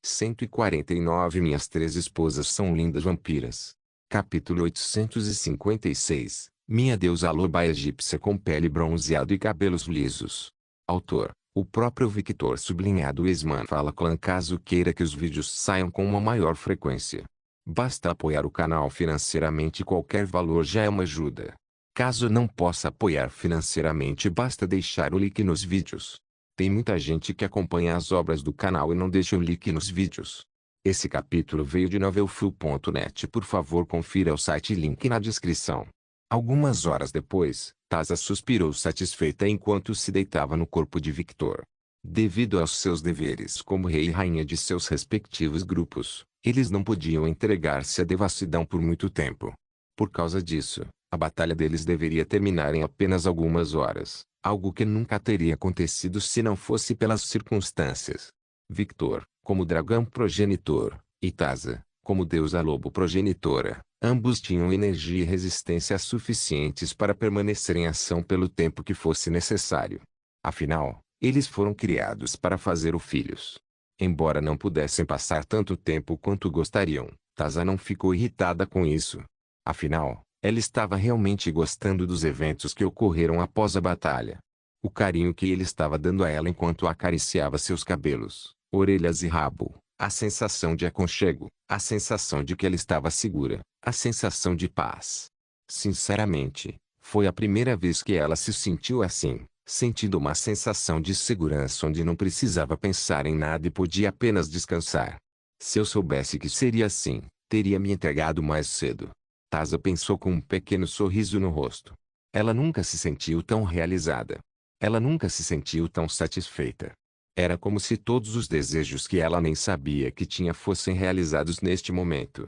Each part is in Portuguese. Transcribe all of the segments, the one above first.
149 Minhas três esposas são lindas vampiras. Capítulo 856 Minha deusa loba egípcia com pele bronzeada e cabelos lisos. Autor: o próprio Victor sublinhado Esman Fala Clan. Caso queira que os vídeos saiam com uma maior frequência, basta apoiar o canal financeiramente, qualquer valor já é uma ajuda. Caso não possa apoiar financeiramente, basta deixar o link nos vídeos. Tem muita gente que acompanha as obras do canal e não deixa o link nos vídeos. Esse capítulo veio de novelfull.net. Por favor, confira o site, link na descrição. Algumas horas depois, Taza suspirou satisfeita enquanto se deitava no corpo de Victor. Devido aos seus deveres como rei e rainha de seus respectivos grupos, eles não podiam entregar-se à devassidão por muito tempo. Por causa disso, a batalha deles deveria terminar em apenas algumas horas, algo que nunca teria acontecido se não fosse pelas circunstâncias. Victor, como dragão progenitor, e Taza, como deusa lobo progenitora, ambos tinham energia e resistência suficientes para permanecer em ação pelo tempo que fosse necessário. Afinal, eles foram criados para fazer filhos. Embora não pudessem passar tanto tempo quanto gostariam, Taza não ficou irritada com isso. Afinal, ela estava realmente gostando dos eventos que ocorreram após a batalha. O carinho que ele estava dando a ela enquanto acariciava seus cabelos, orelhas e rabo, a sensação de aconchego, a sensação de que ela estava segura, a sensação de paz. Sinceramente, foi a primeira vez que ela se sentiu assim, sentindo uma sensação de segurança onde não precisava pensar em nada e podia apenas descansar. Se eu soubesse que seria assim, teria me entregado mais cedo. Taza pensou com um pequeno sorriso no rosto. Ela nunca se sentiu tão realizada. Ela nunca se sentiu tão satisfeita. Era como se todos os desejos que ela nem sabia que tinha fossem realizados neste momento.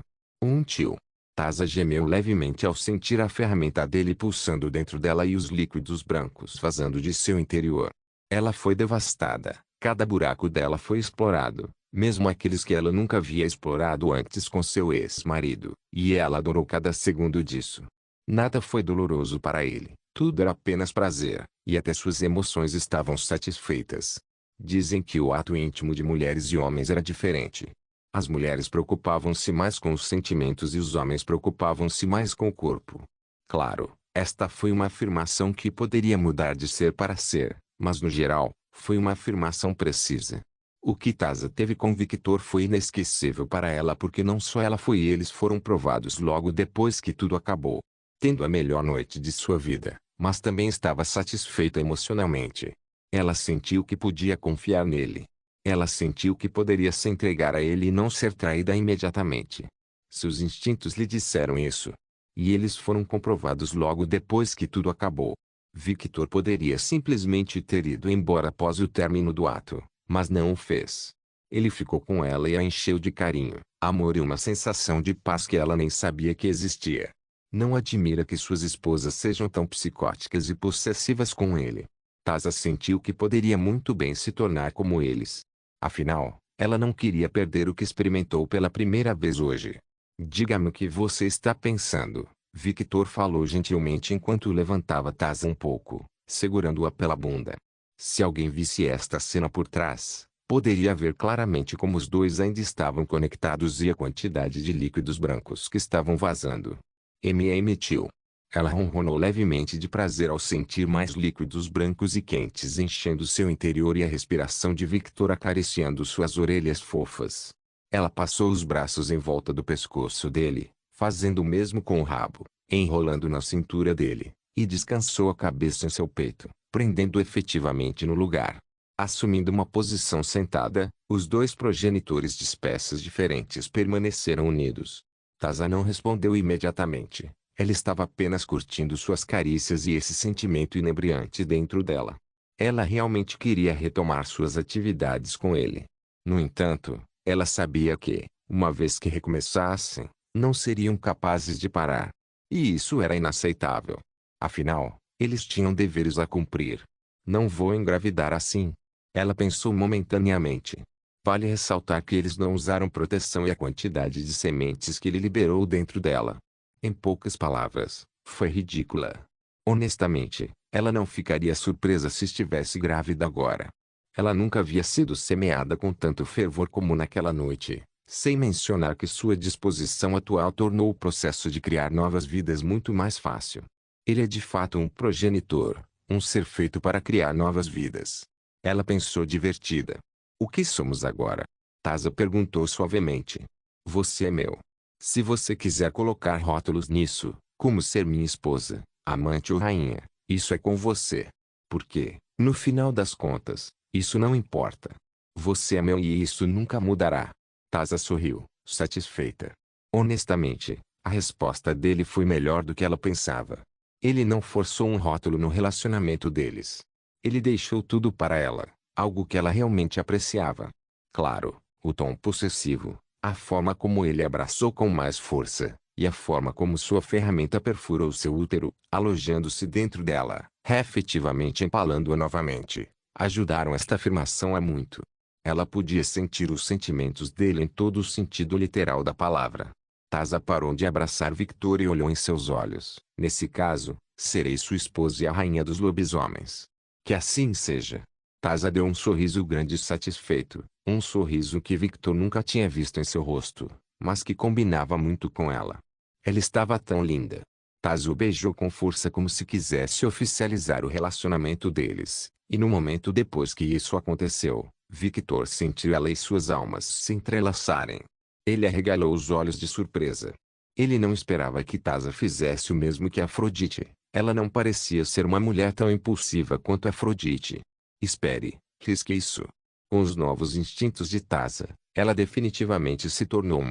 Tio. Taza gemeu levemente ao sentir a ferramenta dele pulsando dentro dela e os líquidos brancos vazando de seu interior. Ela foi devastada. Cada buraco dela foi explorado, mesmo aqueles que ela nunca havia explorado antes com seu ex-marido, e ela adorou cada segundo disso. Nada foi doloroso para ele, tudo era apenas prazer, e até suas emoções estavam satisfeitas. Dizem que o ato íntimo de mulheres e homens era diferente. As mulheres preocupavam-se mais com os sentimentos e os homens preocupavam-se mais com o corpo. Claro, esta foi uma afirmação que poderia mudar de ser para ser, mas no geral, foi uma afirmação precisa. O que Taza teve com Victor foi inesquecível para ela porque não só ela foi e eles foram provados logo depois que tudo acabou, tendo a melhor noite de sua vida, mas também estava satisfeita emocionalmente. Ela sentiu que podia confiar nele. Ela sentiu que poderia se entregar a ele e não ser traída imediatamente. Seus instintos lhe disseram isso. E eles foram comprovados logo depois que tudo acabou. Victor poderia simplesmente ter ido embora após o término do ato, mas não o fez. Ele ficou com ela e a encheu de carinho, amor e uma sensação de paz que ela nem sabia que existia. Não admira que suas esposas sejam tão psicóticas e possessivas com ele. Taza sentiu que poderia muito bem se tornar como eles. Afinal, ela não queria perder o que experimentou pela primeira vez hoje. Diga-me o que você está pensando, Victor falou gentilmente enquanto levantava Taza um pouco, segurando-a pela bunda. Se alguém visse esta cena por trás, poderia ver claramente como os dois ainda estavam conectados e a quantidade de líquidos brancos que estavam vazando. Emitiu. Ela ronronou levemente de prazer ao sentir mais líquidos brancos e quentes enchendo seu interior e a respiração de Victor acariciando suas orelhas fofas. Ela passou os braços em volta do pescoço dele, fazendo o mesmo com o rabo, enrolando na cintura dele, e descansou a cabeça em seu peito, prendendo efetivamente no lugar. Assumindo uma posição sentada, os dois progenitores de espécies diferentes permaneceram unidos. Taza não respondeu imediatamente. Ela estava apenas curtindo suas carícias e esse sentimento inebriante dentro dela. Ela realmente queria retomar suas atividades com ele. No entanto, ela sabia que, uma vez que recomeçassem, não seriam capazes de parar. E isso era inaceitável. Afinal, eles tinham deveres a cumprir. Não vou engravidar assim. Ela pensou momentaneamente. Vale ressaltar que eles não usaram proteção e a quantidade de sementes que ele liberou dentro dela, em poucas palavras, foi ridícula. Honestamente, ela não ficaria surpresa se estivesse grávida agora. Ela nunca havia sido semeada com tanto fervor como naquela noite, sem mencionar que sua disposição atual tornou o processo de criar novas vidas muito mais fácil. Ele é de fato um progenitor, um ser feito para criar novas vidas. Ela pensou divertida. O que somos agora? Taza perguntou suavemente. Você é meu. Se você quiser colocar rótulos nisso, como ser minha esposa, amante ou rainha, isso é com você. Porque, no final das contas, isso não importa. Você é meu e isso nunca mudará. Taza sorriu, satisfeita. Honestamente, a resposta dele foi melhor do que ela pensava. Ele não forçou um rótulo no relacionamento deles. Ele deixou tudo para ela, algo que ela realmente apreciava. Claro, o tom possessivo, a forma como ele abraçou com mais força, e a forma como sua ferramenta perfurou seu útero, alojando-se dentro dela, efetivamente empalando-a novamente, ajudaram esta afirmação a muito. Ela podia sentir os sentimentos dele em todo o sentido literal da palavra. Taza parou de abraçar Victor e olhou em seus olhos. Nesse caso, serei sua esposa e a rainha dos lobisomens. Que assim seja. Taza deu um sorriso grande e satisfeito, um sorriso que Victor nunca tinha visto em seu rosto, mas que combinava muito com ela. Ela estava tão linda. Taza o beijou com força como se quisesse oficializar o relacionamento deles, e no momento depois que isso aconteceu, Victor sentiu ela e suas almas se entrelaçarem. Ele arregalou os olhos de surpresa. Ele não esperava que Taza fizesse o mesmo que Afrodite. Ela não parecia ser uma mulher tão impulsiva quanto Afrodite. Espere, risque isso. Com os novos instintos de Taza, ela definitivamente se tornou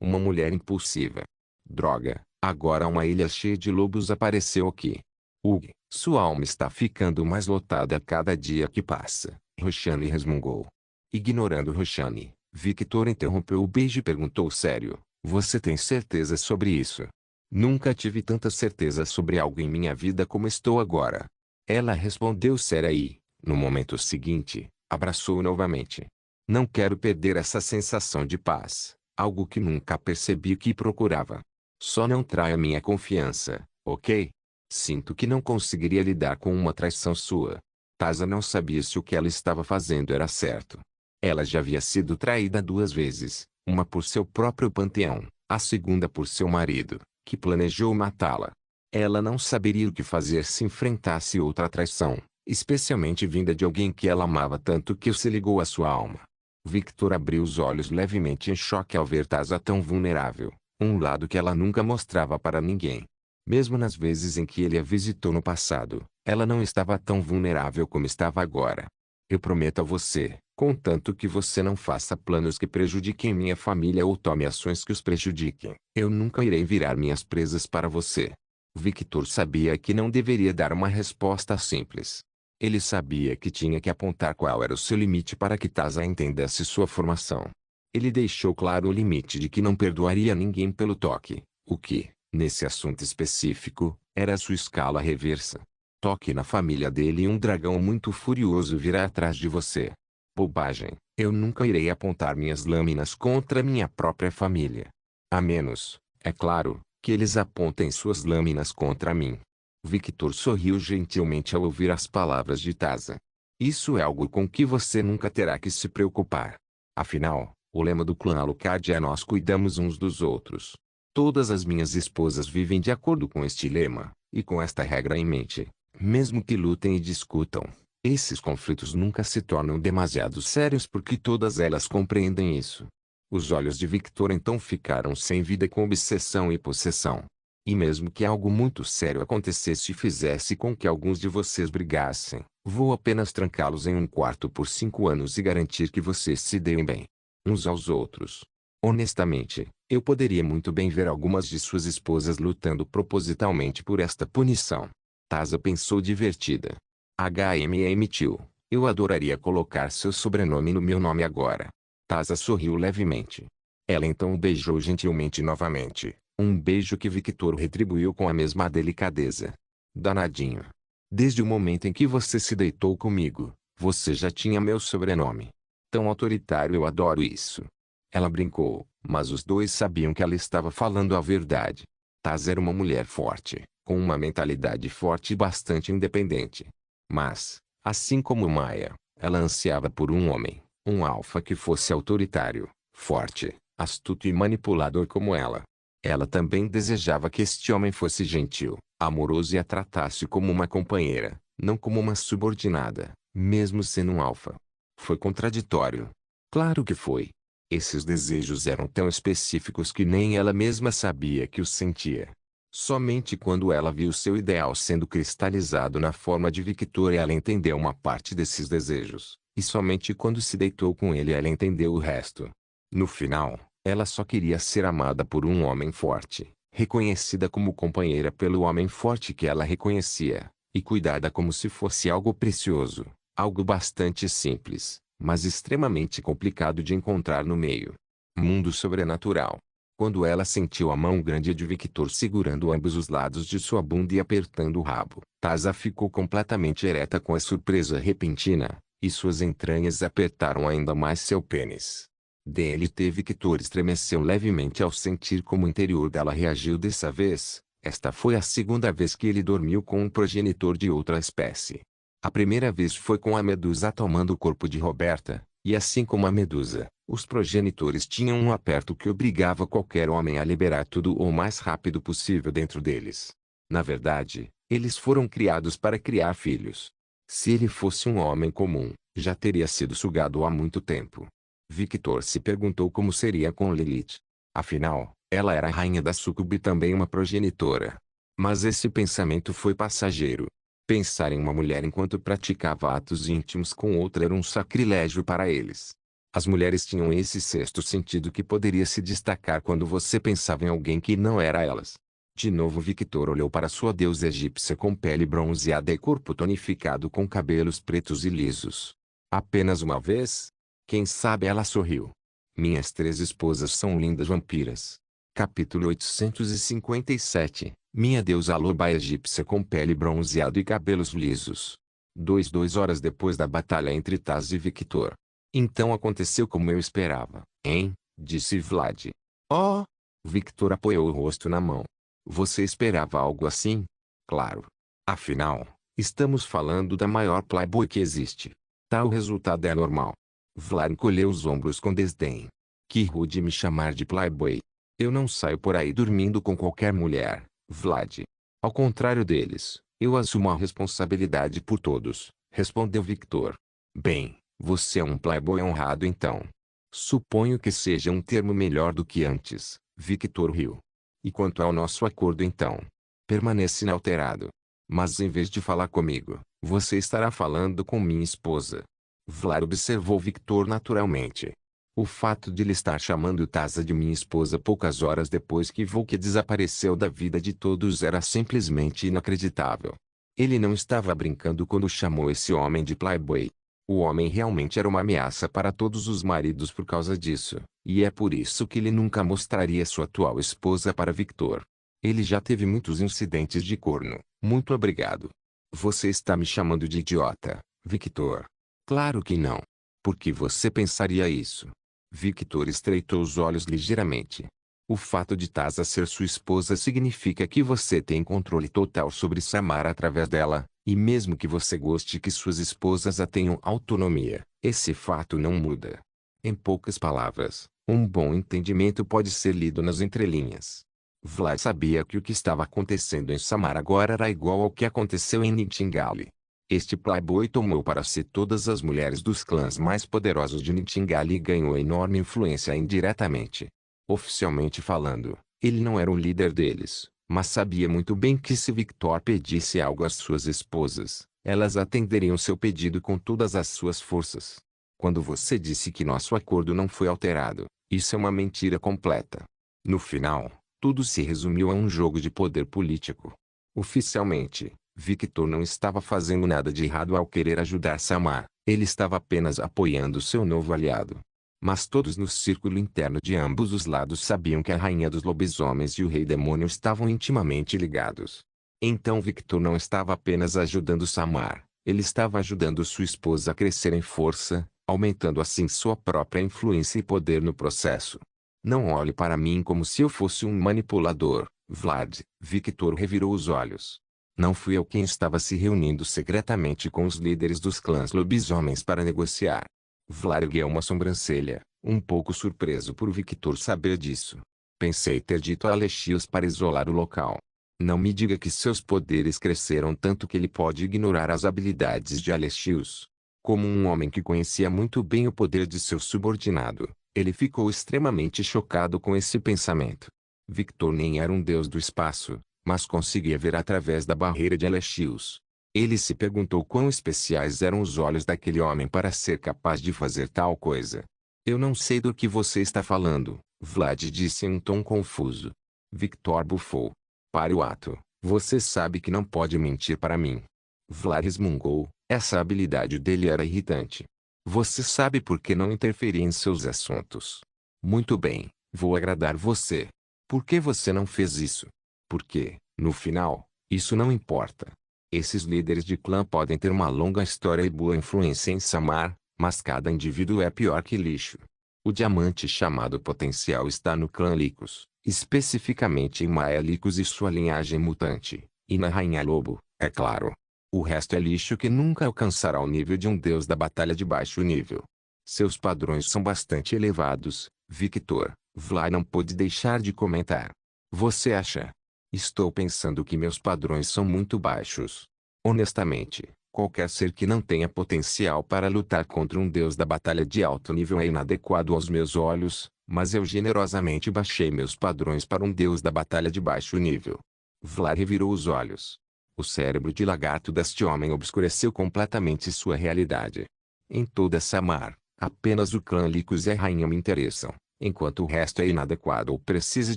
uma mulher impulsiva. Droga, agora uma ilha cheia de lobos apareceu aqui. Hugh, sua alma está ficando mais lotada a cada dia que passa, Roxane resmungou. Ignorando Roxane, Victor interrompeu o beijo e perguntou sério, você tem certeza sobre isso? Nunca tive tanta certeza sobre algo em minha vida como estou agora. Ela respondeu séria e, no momento seguinte, abraçou-o novamente. Não quero perder essa sensação de paz, algo que nunca percebi que procurava. Só não traia minha confiança, ok? Sinto que não conseguiria lidar com uma traição sua. Taza não sabia se o que ela estava fazendo era certo. Ela já havia sido traída 2 vezes, uma por seu próprio panteão, a segunda por seu marido, que planejou matá-la. Ela não saberia o que fazer se enfrentasse outra traição, especialmente vinda de alguém que ela amava tanto que se ligou à sua alma. Victor abriu os olhos levemente em choque ao ver Taza tão vulnerável, um lado que ela nunca mostrava para ninguém. Mesmo nas vezes em que ele a visitou no passado, ela não estava tão vulnerável como estava agora. Eu prometo a você, contanto que você não faça planos que prejudiquem minha família ou tome ações que os prejudiquem, eu nunca irei virar minhas presas para você. Victor sabia que não deveria dar uma resposta simples. Ele sabia que tinha que apontar qual era o seu limite para que Taza entendesse sua formação. Ele deixou claro o limite de que não perdoaria ninguém pelo toque, o que, nesse assunto específico, era a sua escala reversa. Toque na família dele e um dragão muito furioso virá atrás de você. Bobagem, eu nunca irei apontar minhas lâminas contra minha própria família. A menos, é claro, que eles apontem suas lâminas contra mim. Victor sorriu gentilmente ao ouvir as palavras de Taza. Isso é algo com que você nunca terá que se preocupar. Afinal, o lema do clã Alucard é nós cuidamos uns dos outros. Todas as minhas esposas vivem de acordo com este lema, e com esta regra em mente, mesmo que lutem e discutam, esses conflitos nunca se tornam demasiado sérios porque todas elas compreendem isso. Os olhos de Victor então ficaram sem vida com obsessão e possessão. E mesmo que algo muito sério acontecesse e fizesse com que alguns de vocês brigassem, vou apenas trancá-los em um quarto por 5 anos e garantir que vocês se deem bem uns aos outros. Honestamente, eu poderia muito bem ver algumas de suas esposas lutando propositalmente por esta punição. Taza pensou divertida. emitiu. Eu adoraria colocar seu sobrenome no meu nome agora. Taza sorriu levemente. Ela então o beijou gentilmente novamente. Um beijo que Victor retribuiu com a mesma delicadeza. Danadinho. Desde o momento em que você se deitou comigo, você já tinha meu sobrenome. Tão autoritário, eu adoro isso. Ela brincou, mas os dois sabiam que ela estava falando a verdade. Taz era uma mulher forte, com uma mentalidade forte e bastante independente. Mas, assim como Maya, Ela ansiava por um homem, um alfa que fosse autoritário, forte, astuto e manipulador como ela. Ela também desejava que este homem fosse gentil, amoroso e a tratasse como uma companheira, não como uma subordinada, mesmo sendo um alfa. Foi contraditório. Claro que foi. Esses desejos eram tão específicos que nem ela mesma sabia que os sentia. Somente quando ela viu seu ideal sendo cristalizado na forma de Victor ela entendeu uma parte desses desejos, e somente quando se deitou com ele ela entendeu o resto. No final, ela só queria ser amada por um homem forte, reconhecida como companheira pelo homem forte que ela reconhecia, e cuidada como se fosse algo precioso, algo bastante simples, mas extremamente complicado de encontrar no meio. Mundo sobrenatural. Quando ela sentiu a mão grande de Victor segurando ambos os lados de sua bunda e apertando o rabo, Taza ficou completamente ereta com a surpresa repentina, e suas entranhas apertaram ainda mais seu pênis. DLT Victor estremeceu levemente ao sentir como o interior dela reagiu dessa vez. Esta foi a segunda vez que ele dormiu com um progenitor de outra espécie. A primeira vez foi com a Medusa tomando o corpo de Roberta, e assim como a Medusa, os progenitores tinham um aperto que obrigava qualquer homem a liberar tudo o mais rápido possível dentro deles. Na verdade, eles foram criados para criar filhos. Se ele fosse um homem comum, já teria sido sugado há muito tempo. Victor se perguntou como seria com Lilith. Afinal, ela era a rainha da súcube e também uma progenitora. Mas esse pensamento foi passageiro. Pensar em uma mulher enquanto praticava atos íntimos com outra era um sacrilégio para eles. As mulheres tinham esse sexto sentido que poderia se destacar quando você pensava em alguém que não era elas. De novo Victor olhou para sua deusa egípcia com pele bronzeada e corpo tonificado com cabelos pretos e lisos. Apenas uma vez? Quem sabe ela sorriu. Minhas três esposas são lindas vampiras. Capítulo 857. Minha deusa loba egípcia com pele bronzeada e cabelos lisos. 2 horas depois da batalha entre Taz e Victor. Então aconteceu como eu esperava, hein? Disse Vlad. Oh! Victor apoiou o rosto na mão. Você esperava algo assim? Claro. Afinal, estamos falando da maior playboy que existe. Tal resultado é normal. Vlad encolheu os ombros com desdém. Que rude me chamar de playboy. Eu não saio por aí dormindo com qualquer mulher, Vlad. Ao contrário deles, eu assumo a responsabilidade por todos, respondeu Victor. Bem, você é um playboy honrado então. Suponho que seja um termo melhor do que antes, Victor riu. E quanto ao nosso acordo então? Permanece inalterado. Mas em vez de falar comigo, você estará falando com minha esposa. Vlad observou Victor naturalmente. O fato de ele estar chamando Taza de minha esposa poucas horas depois que Volk desapareceu da vida de todos era simplesmente inacreditável. Ele não estava brincando quando chamou esse homem de playboy. O homem realmente era uma ameaça para todos os maridos por causa disso, e é por isso que ele nunca mostraria sua atual esposa para Victor. Ele já teve muitos incidentes de corno. Muito obrigado. Você está me chamando de idiota, Victor. Claro que não. Por que você pensaria isso? Victor estreitou os olhos ligeiramente. O fato de Taza ser sua esposa significa que você tem controle total sobre Samara através dela, e mesmo que você goste que suas esposas a tenham autonomia, esse fato não muda. Em poucas palavras, um bom entendimento pode ser lido nas entrelinhas. Vlad sabia que o que estava acontecendo em Samara agora era igual ao que aconteceu em Nightingale. Este playboy tomou para si todas as mulheres dos clãs mais poderosos de Nightingale e ganhou enorme influência indiretamente. Oficialmente falando, ele não era o líder deles, mas sabia muito bem que se Victor pedisse algo às suas esposas, elas atenderiam seu pedido com todas as suas forças. Quando você disse que nosso acordo não foi alterado, isso é uma mentira completa. No final, tudo se resumiu a um jogo de poder político. Oficialmente, Victor não estava fazendo nada de errado ao querer ajudar Samar, ele estava apenas apoiando seu novo aliado. Mas todos no círculo interno de ambos os lados sabiam que a rainha dos lobisomens e o rei demônio estavam intimamente ligados. Então Victor não estava apenas ajudando Samar, ele estava ajudando sua esposa a crescer em força, aumentando assim sua própria influência e poder no processo. Não olhe para mim como se eu fosse um manipulador, Vlad. Victor revirou os olhos. Não fui eu quem estava se reunindo secretamente com os líderes dos clãs lobisomens para negociar. Vlad ergueu uma sobrancelha, um pouco surpreso por Victor saber disso. Pensei ter dito a Alexios para isolar o local. Não me diga que seus poderes cresceram tanto que ele pode ignorar as habilidades de Alexios. Como um homem que conhecia muito bem o poder de seu subordinado, ele ficou extremamente chocado com esse pensamento. Victor nem era um deus do espaço, mas conseguia ver através da barreira de Alexios. Ele se perguntou quão especiais eram os olhos daquele homem para ser capaz de fazer tal coisa. Eu não sei do que você está falando, Vlad disse em um tom confuso. Victor bufou. Pare o ato, você sabe que não pode mentir para mim. Vlad resmungou, essa habilidade dele era irritante. Você sabe por que não interferir em seus assuntos. Muito bem, vou agradar você. Por que você não fez isso? Porque, no final, isso não importa. Esses líderes de clã podem ter uma longa história e boa influência em Samar, mas cada indivíduo é pior que lixo. O diamante chamado Potencial está no clã Lycos, especificamente em Maia Lycos e sua linhagem mutante, e na Rainha Lobo, é claro. O resto é lixo que nunca alcançará o nível de um deus da batalha de baixo nível. Seus padrões são bastante elevados, Victor. Vlad não pôde deixar de comentar. Você acha? Estou pensando que meus padrões são muito baixos. Honestamente, qualquer ser que não tenha potencial para lutar contra um deus da batalha de alto nível é inadequado aos meus olhos, mas eu generosamente baixei meus padrões para um deus da batalha de baixo nível. Vlad revirou os olhos. O cérebro de lagarto deste homem obscureceu completamente sua realidade. Em toda Samar, apenas o clã Lycos e a rainha me interessam, enquanto o resto é inadequado ou precisa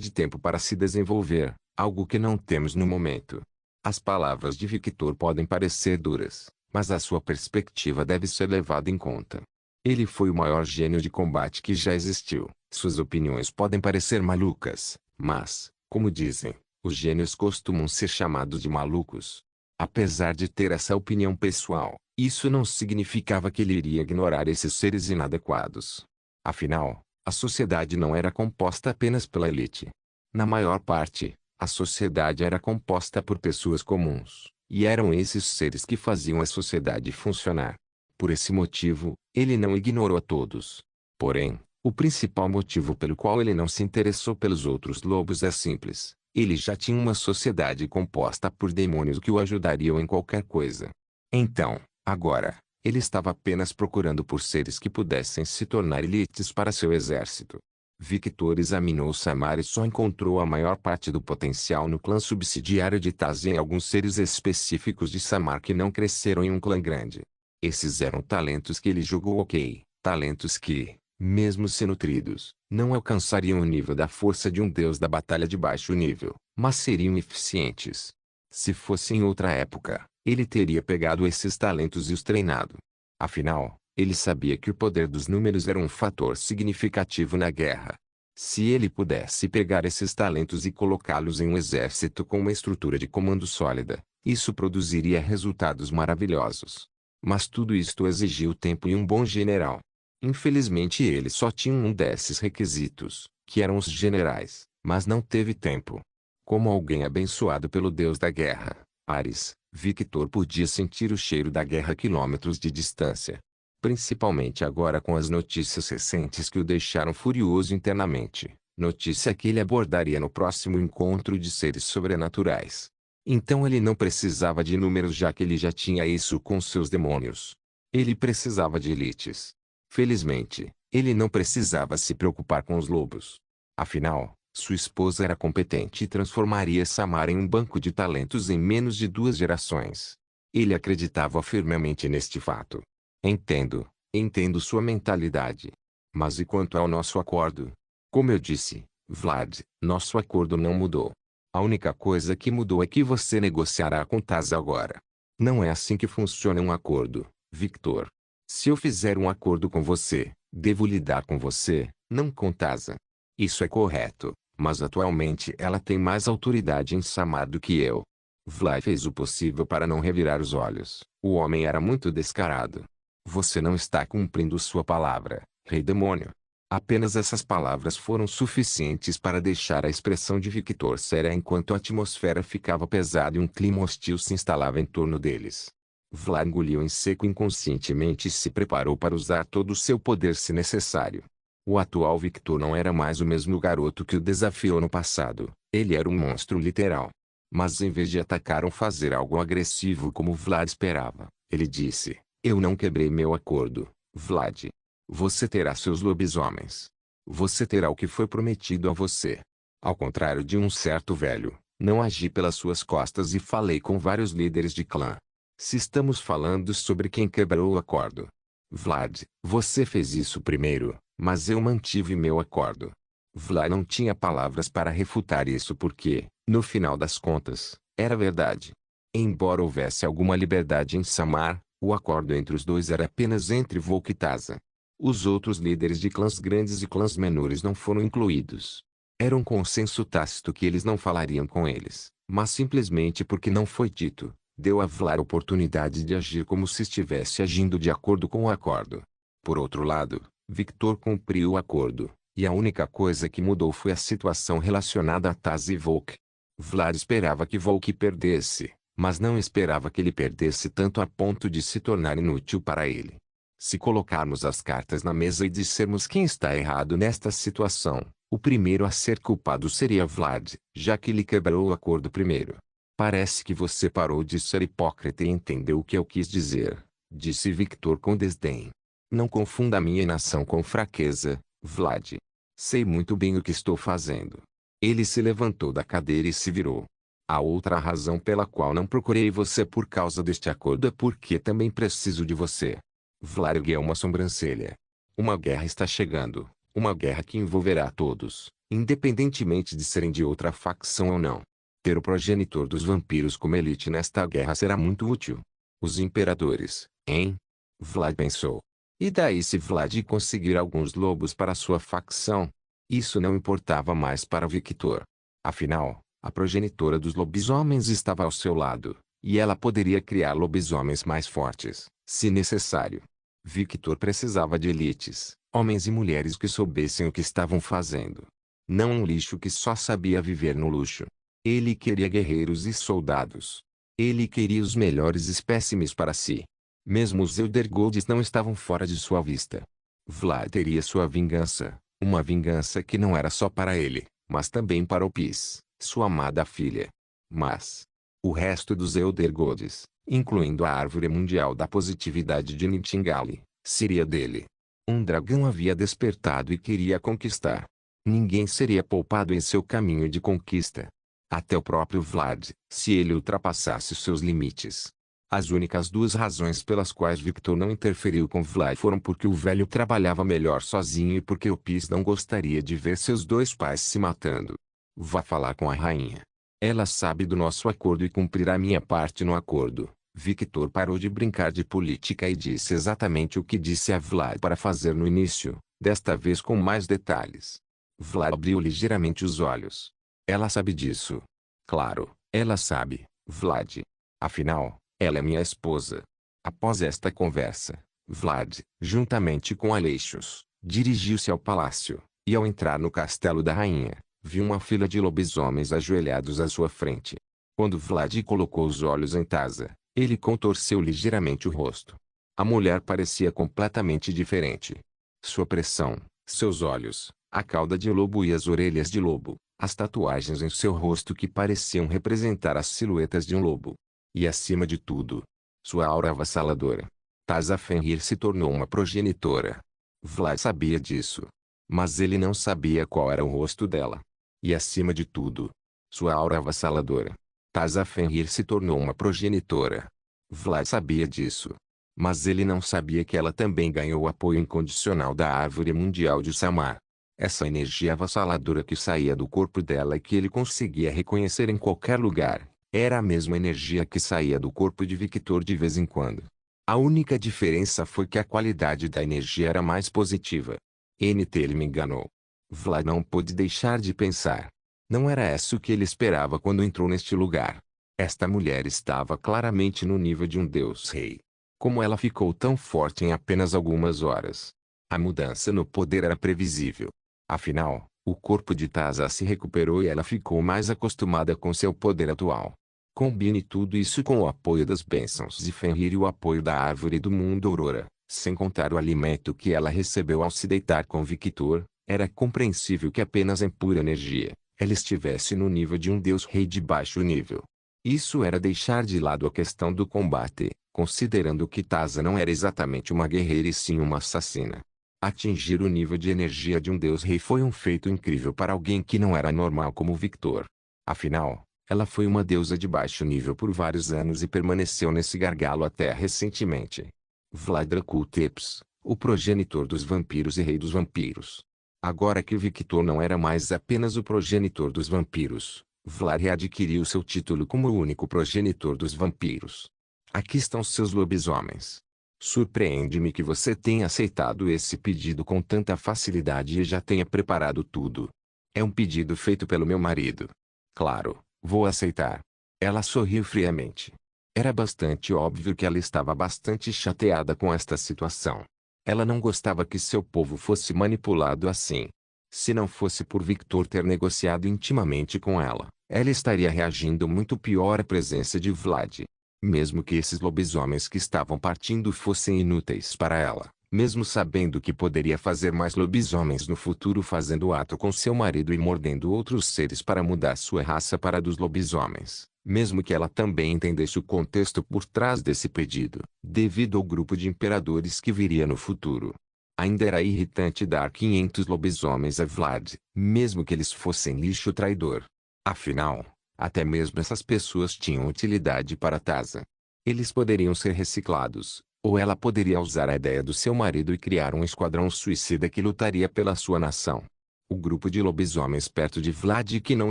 de tempo para se desenvolver, algo que não temos no momento. As palavras de Victor podem parecer duras, mas a sua perspectiva deve ser levada em conta. Ele foi o maior gênio de combate que já existiu. Suas opiniões podem parecer malucas, mas, como dizem, os gênios costumam ser chamados de malucos. Apesar de ter essa opinião pessoal, isso não significava que ele iria ignorar esses seres inadequados. Afinal, a sociedade não era composta apenas pela elite. Na maior parte, a sociedade era composta por pessoas comuns, e eram esses seres que faziam a sociedade funcionar. Por esse motivo, ele não ignorou a todos. Porém, o principal motivo pelo qual ele não se interessou pelos outros lobos é simples. Ele já tinha uma sociedade composta por demônios que o ajudariam em qualquer coisa. Então, agora, ele estava apenas procurando por seres que pudessem se tornar elites para seu exército. Victor examinou Samar e só encontrou a maior parte do potencial no clã subsidiário de Taz e em alguns seres específicos de Samar que não cresceram em um clã grande. Esses eram talentos que ele julgou ok, talentos que, mesmo se nutridos, não alcançariam o nível da força de um deus da batalha de baixo nível, mas seriam eficientes. Se fosse em outra época, ele teria pegado esses talentos e os treinado. Afinal, ele sabia que o poder dos números era um fator significativo na guerra. Se ele pudesse pegar esses talentos e colocá-los em um exército com uma estrutura de comando sólida, isso produziria resultados maravilhosos. Mas tudo isto exigiu tempo e um bom general. Infelizmente ele só tinha um desses requisitos, que eram os generais, mas não teve tempo. Como alguém abençoado pelo deus da guerra, Ares, Victor podia sentir o cheiro da guerra a quilômetros de distância. Principalmente agora com as notícias recentes que o deixaram furioso internamente, notícia que ele abordaria no próximo encontro de seres sobrenaturais. Então ele não precisava de números já que ele já tinha isso com seus demônios. Ele precisava de elites. Felizmente, ele não precisava se preocupar com os lobos. Afinal, sua esposa era competente e transformaria Samar em um banco de talentos em menos de 2 gerações. Ele acreditava firmemente neste fato. Entendo sua mentalidade. Mas e quanto ao nosso acordo? Como eu disse, Vlad, nosso acordo não mudou. A única coisa que mudou é que você negociará com Taz agora. Não é assim que funciona um acordo, Victor. Se eu fizer um acordo com você, devo lidar com você, não com Taz. Isso é correto, mas atualmente ela tem mais autoridade em Samar do que eu. Vlad fez o possível para não revirar os olhos. O homem era muito descarado. Você não está cumprindo sua palavra, Rei Demônio. Apenas essas palavras foram suficientes para deixar a expressão de Victor séria enquanto a atmosfera ficava pesada e um clima hostil se instalava em torno deles. Vlad engoliu em seco inconscientemente e se preparou para usar todo o seu poder se necessário. O atual Victor não era mais o mesmo garoto que o desafiou no passado, ele era um monstro literal. Mas em vez de atacar ou fazer algo agressivo como Vlad esperava, ele disse: "Eu não quebrei meu acordo, Vlad. Você terá seus lobisomens. Você terá o que foi prometido a você. Ao contrário de um certo velho, não agi pelas suas costas e falei com vários líderes de clã. Se estamos falando sobre quem quebrou o acordo. Vlad, você fez isso primeiro, mas eu mantive meu acordo." Vlad não tinha palavras para refutar isso porque, no final das contas, era verdade. Embora houvesse alguma liberdade em Samar, o acordo entre os dois era apenas entre Volk e Taza. Os outros líderes de clãs grandes e clãs menores não foram incluídos. Era um consenso tácito que eles não falariam com eles, mas simplesmente porque não foi dito, deu a Vlad a oportunidade de agir como se estivesse agindo de acordo com o acordo. Por outro lado, Victor cumpriu o acordo, e a única coisa que mudou foi a situação relacionada a Taz e Volk. Vlad esperava que Volk perdesse, mas não esperava que ele perdesse tanto a ponto de se tornar inútil para ele. Se colocarmos as cartas na mesa e dissermos quem está errado nesta situação, o primeiro a ser culpado seria Vlad, já que ele quebrou o acordo primeiro. "Parece que você parou de ser hipócrita e entendeu o que eu quis dizer", disse Victor com desdém. "Não confunda minha inação com fraqueza, Vlad. Sei muito bem o que estou fazendo." Ele se levantou da cadeira e se virou. "A outra razão pela qual não procurei você por causa deste acordo é porque também preciso de você." Vlad ergueu uma sobrancelha. "Uma guerra está chegando, uma guerra que envolverá todos, independentemente de serem de outra facção ou não. Ter o progenitor dos vampiros como elite nesta guerra será muito útil. Os imperadores, hein?" Vlad pensou. E daí se Vlad conseguir alguns lobos para sua facção? Isso não importava mais para Victor. Afinal, a progenitora dos lobisomens estava ao seu lado, e ela poderia criar lobisomens mais fortes, se necessário. Victor precisava de elites, homens e mulheres que soubessem o que estavam fazendo. Não um lixo que só sabia viver no luxo. Ele queria guerreiros e soldados. Ele queria os melhores espécimes para si. Mesmo os Eldergolds não estavam fora de sua vista. Vlad teria sua vingança, uma vingança que não era só para ele, mas também para o Pis, sua amada filha. Mas o resto dos Eldergolds, incluindo a árvore mundial da positividade de Nightingale, seria dele. Um dragão havia despertado e queria conquistar. Ninguém seria poupado em seu caminho de conquista. Até o próprio Vlad, se ele ultrapassasse seus limites. As únicas duas razões pelas quais Victor não interferiu com Vlad foram porque o velho trabalhava melhor sozinho e porque o Pis não gostaria de ver seus dois pais se matando. "Vá falar com a rainha. Ela sabe do nosso acordo e cumprirá minha parte no acordo." Victor parou de brincar de política e disse exatamente o que disse a Vlad para fazer no início, desta vez com mais detalhes. Vlad abriu ligeiramente os olhos. "Ela sabe disso." "Claro, ela sabe, Vlad. Afinal, ela é minha esposa." Após esta conversa, Vlad, juntamente com Aleixos, dirigiu-se ao palácio, e ao entrar no castelo da rainha, viu uma fila de lobisomens ajoelhados à sua frente. Quando Vlad colocou os olhos em Taza, ele contorceu ligeiramente o rosto. A mulher parecia completamente diferente. Sua pressão, seus olhos, a cauda de lobo e as orelhas de lobo, as tatuagens em seu rosto que pareciam representar as silhuetas de um lobo. E acima de tudo, sua aura avassaladora. Taza Fenrir se tornou uma progenitora. Vlad sabia disso. Mas ele não sabia qual era o rosto dela. E acima de tudo, sua aura avassaladora. Taza Fenrir se tornou uma progenitora. Vlad sabia disso. Mas ele não sabia que ela também ganhou o apoio incondicional da Árvore Mundial de Samar. Essa energia avassaladora que saía do corpo dela e que ele conseguia reconhecer em qualquer lugar, era a mesma energia que saía do corpo de Victor de vez em quando. A única diferença foi que a qualidade da energia era mais positiva. Ele me enganou. Vlad não pôde deixar de pensar. Não era isso que ele esperava quando entrou neste lugar. Esta mulher estava claramente no nível de um deus-rei. Como ela ficou tão forte em apenas algumas horas? A mudança no poder era previsível. Afinal, o corpo de Taza se recuperou e ela ficou mais acostumada com seu poder atual. Combine tudo isso com o apoio das bênçãos de Fenrir e o apoio da árvore do mundo Aurora, sem contar o alimento que ela recebeu ao se deitar com Victor, era compreensível que apenas em pura energia, ela estivesse no nível de um deus-rei de baixo nível. Isso era deixar de lado a questão do combate, considerando que Taza não era exatamente uma guerreira e sim uma assassina. Atingir o nível de energia de um deus-rei foi um feito incrível para alguém que não era normal como Victor. Afinal, ela foi uma deusa de baixo nível por vários anos e permaneceu nesse gargalo até recentemente. Vlad Dracul Tepes, o progenitor dos vampiros e rei dos vampiros. Agora que Victor não era mais apenas o progenitor dos vampiros, Vlad readquiriu seu título como o único progenitor dos vampiros. Aqui estão seus lobisomens. Surpreende-me que você tenha aceitado esse pedido com tanta facilidade e já tenha preparado tudo. É um pedido feito pelo meu marido. Claro, vou aceitar. Ela sorriu friamente. Era bastante óbvio que ela estava bastante chateada com esta situação. Ela não gostava que seu povo fosse manipulado assim. Se não fosse por Victor ter negociado intimamente com ela, ela estaria reagindo muito pior à presença de Vlad. Mesmo que esses lobisomens que estavam partindo fossem inúteis para ela, mesmo sabendo que poderia fazer mais lobisomens no futuro fazendo ato com seu marido e mordendo outros seres para mudar sua raça para a dos lobisomens, mesmo que ela também entendesse o contexto por trás desse pedido, devido ao grupo de imperadores que viria no futuro. Ainda era irritante dar 500 lobisomens a Vlad, mesmo que eles fossem lixo traidor. Afinal, até mesmo essas pessoas tinham utilidade para Taza. Eles poderiam ser reciclados, ou ela poderia usar a ideia do seu marido e criar um esquadrão suicida que lutaria pela sua nação. O grupo de lobisomens perto de Vlad que não